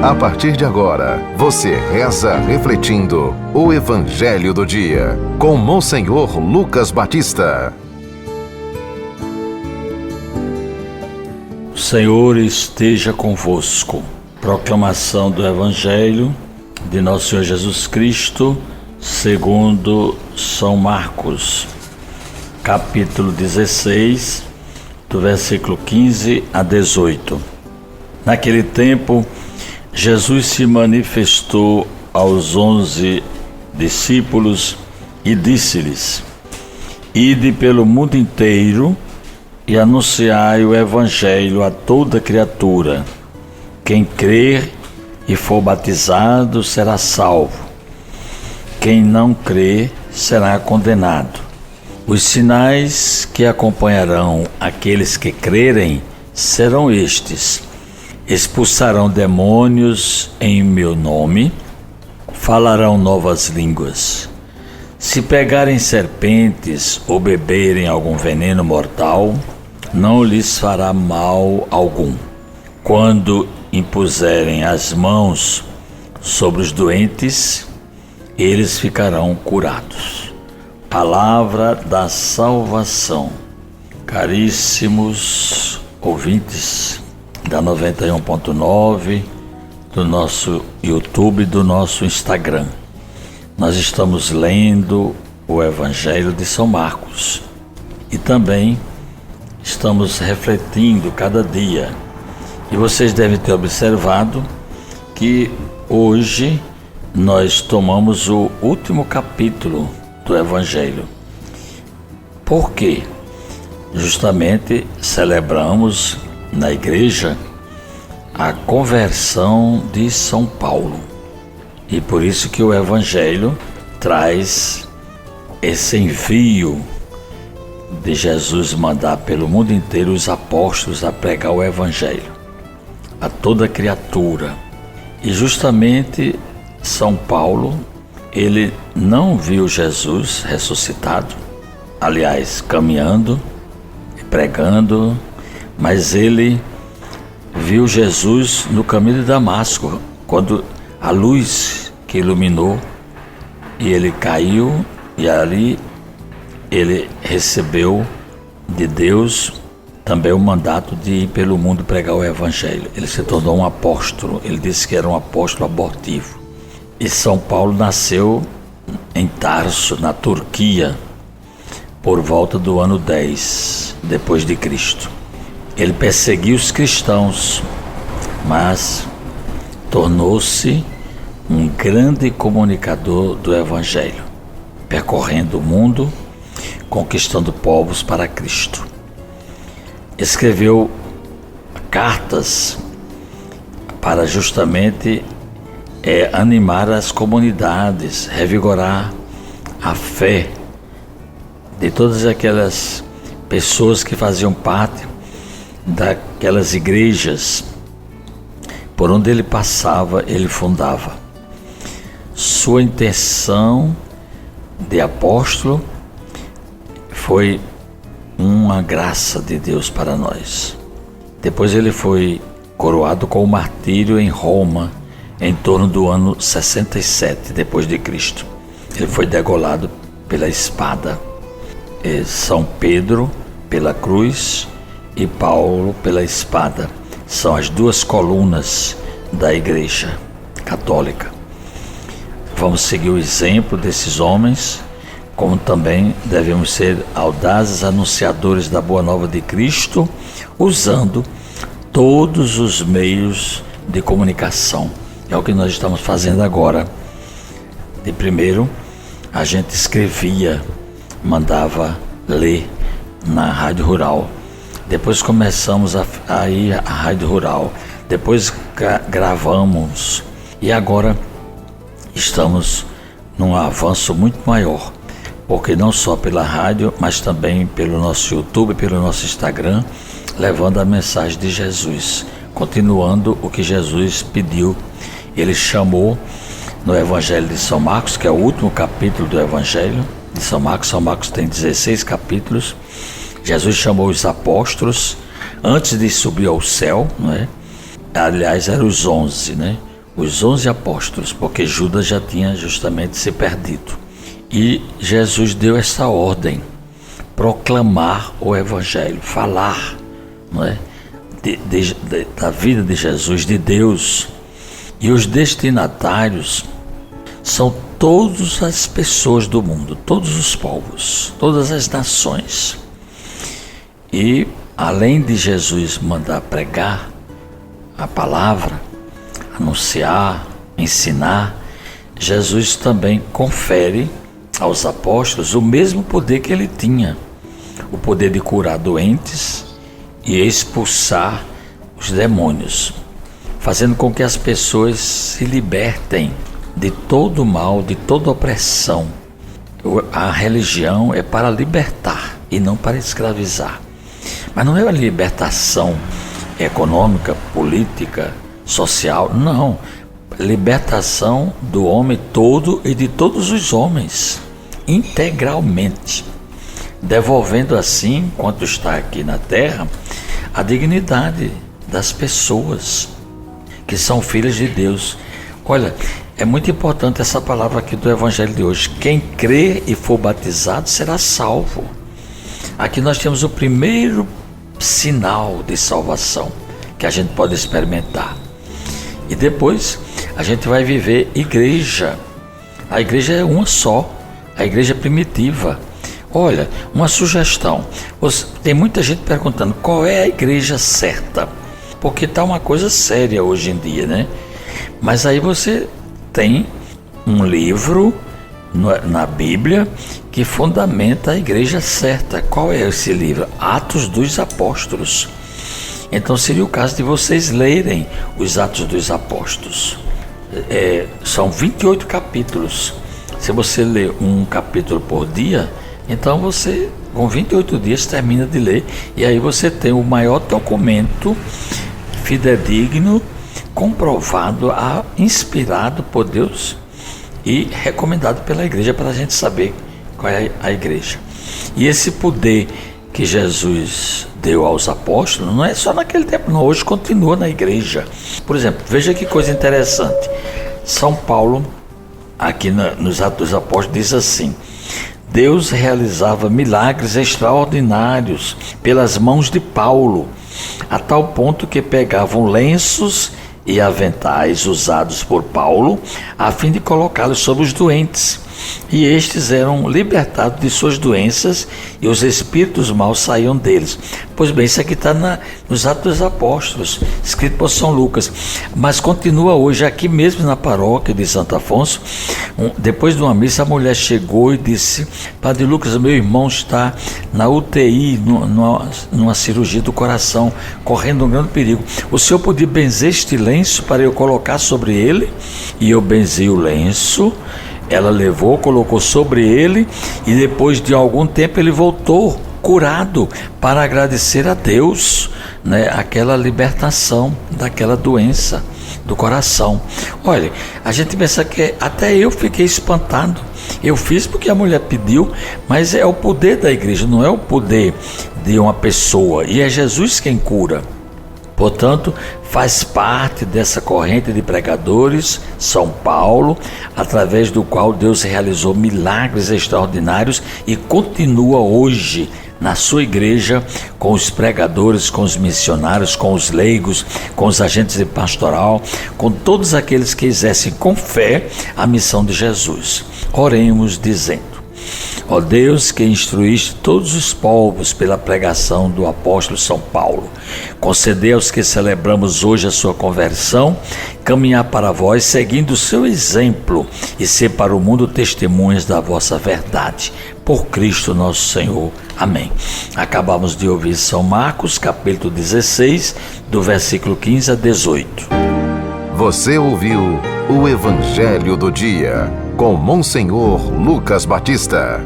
A partir de agora, você reza refletindo o Evangelho do Dia, com Monsenhor Lucas Batista. O Senhor esteja convosco. Proclamação do Evangelho de Nosso Senhor Jesus Cristo, segundo São Marcos, capítulo 16, do versículo 15 a 18. Naquele tempo, Jesus se manifestou aos 11 discípulos e disse-lhes: Ide pelo mundo inteiro e anunciai o Evangelho a toda criatura. Quem crer e for batizado será salvo. Quem não crer será condenado. Os sinais que acompanharão aqueles que crerem serão estes: expulsarão demônios em meu nome, falarão novas línguas. Se pegarem serpentes ou beberem algum veneno mortal, não lhes fará mal algum. Quando impuserem as mãos sobre os doentes, eles ficarão curados. Palavra da salvação. Caríssimos ouvintes da 91.9, do nosso YouTube, do nosso Instagram. Nós estamos lendo o Evangelho de São Marcos e também estamos refletindo cada dia. E vocês devem ter observado que hoje nós tomamos o último capítulo do Evangelho. Por quê? Justamente celebramos na igreja a conversão de São Paulo. E por isso que o Evangelho traz esse envio de Jesus mandar pelo mundo inteiro os apóstolos a pregar o Evangelho a toda criatura. E justamente São Paulo, ele não viu Jesus ressuscitado, aliás, caminhando e pregando, mas ele viu Jesus no caminho de Damasco, quando a luz que iluminou e ele caiu, e ali ele recebeu de Deus também o mandato de ir pelo mundo pregar o Evangelho. Ele se tornou um apóstolo, ele disse que era um apóstolo abortivo. E São Paulo nasceu em Tarso, na Turquia, por volta do ano 10 depois de Cristo. Ele perseguiu os cristãos, mas tornou-se um grande comunicador do Evangelho, percorrendo o mundo, conquistando povos para Cristo. Escreveu cartas para justamente animar as comunidades, revigorar a fé de todas aquelas pessoas que faziam parte daquelas igrejas por onde ele passava, ele fundava. Sua intenção de apóstolo foi uma graça de Deus para nós. Depois ele foi coroado com o martírio em Roma, em torno do ano 67 depois de Cristo. Ele foi degolado pela espada. São Pedro pela cruz e Paulo pela espada. São as duas colunas da Igreja Católica. Vamos seguir o exemplo desses homens, como também devemos ser audazes anunciadores da Boa Nova de Cristo, usando todos os meios de comunicação. É o que nós estamos fazendo agora. De primeiro, a gente escrevia, mandava ler na Rádio Rural. Depois começamos a ir à Rádio Rural. Depois gravamos. E agora estamos num avanço muito maior, porque não só pela rádio, mas também pelo nosso YouTube, pelo nosso Instagram, levando a mensagem de Jesus, continuando o que Jesus pediu. Ele chamou no Evangelho de São Marcos, que é o último capítulo do Evangelho de São Marcos. São Marcos tem 16 capítulos. Jesus chamou os apóstolos antes de subir ao céu, não é? Aliás, eram os 11, né? os 11 apóstolos, porque Judas já tinha justamente se perdido. E Jesus deu essa ordem: proclamar o Evangelho, falar, não é? Da vida de Jesus, de Deus. E os destinatários são todas as pessoas do mundo, todos os povos, todas as nações. E além de Jesus mandar pregar a palavra, anunciar, ensinar, Jesus também confere aos apóstolos o mesmo poder que ele tinha, o poder de curar doentes e expulsar os demônios, fazendo com que as pessoas se libertem de todo mal, de toda opressão. A religião é para libertar e não para escravizar. Mas não é uma libertação econômica, política, social, não. Libertação do homem todo e de todos os homens, integralmente, devolvendo assim, enquanto está aqui na terra, a dignidade das pessoas que são filhas de Deus. Olha, é muito importante essa palavra aqui do Evangelho de hoje: quem crê e for batizado será salvo. Aqui nós temos o primeiro sinal de salvação que a gente pode experimentar. E depois a gente vai viver igreja. A igreja é uma só, a igreja primitiva. Olha, uma sugestão: tem muita gente perguntando qual é a igreja certa, porque está uma coisa séria hoje em dia, né? Mas aí você tem um livro na Bíblia que fundamenta a igreja certa. Qual é esse livro? Atos dos Apóstolos. Então seria o caso de vocês lerem os Atos dos Apóstolos. São 28 capítulos. Se você ler um capítulo por dia, então você, com 28 dias, termina de ler. E aí você tem o maior documento fidedigno, comprovado, inspirado por Deus e recomendado pela igreja, para a gente saber qual é a igreja. E esse poder que Jesus deu aos apóstolos não é só naquele tempo, não. Hoje continua na igreja. Por exemplo, veja que coisa interessante. São Paulo, aqui nos Atos dos Apóstolos, diz assim: Deus realizava milagres extraordinários pelas mãos de Paulo, a tal ponto que pegavam lenços e aventais usados por Paulo, a fim de colocá-los sobre os doentes. E estes eram libertados de suas doenças e os espíritos maus saíam deles. Pois bem, isso aqui está nos Atos dos Apóstolos, escrito por São Lucas. Mas continua hoje, aqui mesmo na paróquia de Santo Afonso. Depois de uma missa, a mulher chegou e disse: Padre Lucas, meu irmão está na UTI, numa cirurgia do coração, correndo um grande perigo. O senhor podia benzer este lenço para eu colocar sobre ele? E eu benzei o lenço. Ela levou, colocou sobre ele, e depois de algum tempo ele voltou curado, para agradecer a Deus, né, aquela libertação daquela doença do coração. Olha, a gente pensa que até eu fiquei espantado. Eu fiz porque a mulher pediu, mas é o poder da igreja, não é o poder de uma pessoa, e é Jesus quem cura. Portanto, faz parte dessa corrente de pregadores, São Paulo, através do qual Deus realizou milagres extraordinários e continua hoje na sua igreja, com os pregadores, com os missionários, com os leigos, com os agentes de pastoral, com todos aqueles que exercem com fé a missão de Jesus. Oremos dizendo: ó Deus, que instruíste todos os povos pela pregação do apóstolo São Paulo, concedei aos que celebramos hoje a sua conversão, caminhar para vós seguindo o seu exemplo e ser para o mundo testemunhas da vossa verdade. Por Cristo nosso Senhor. Amém. Acabamos de ouvir São Marcos, capítulo 16, do versículo 15 a 18. Você ouviu o Evangelho do Dia, com Monsenhor Lucas Batista.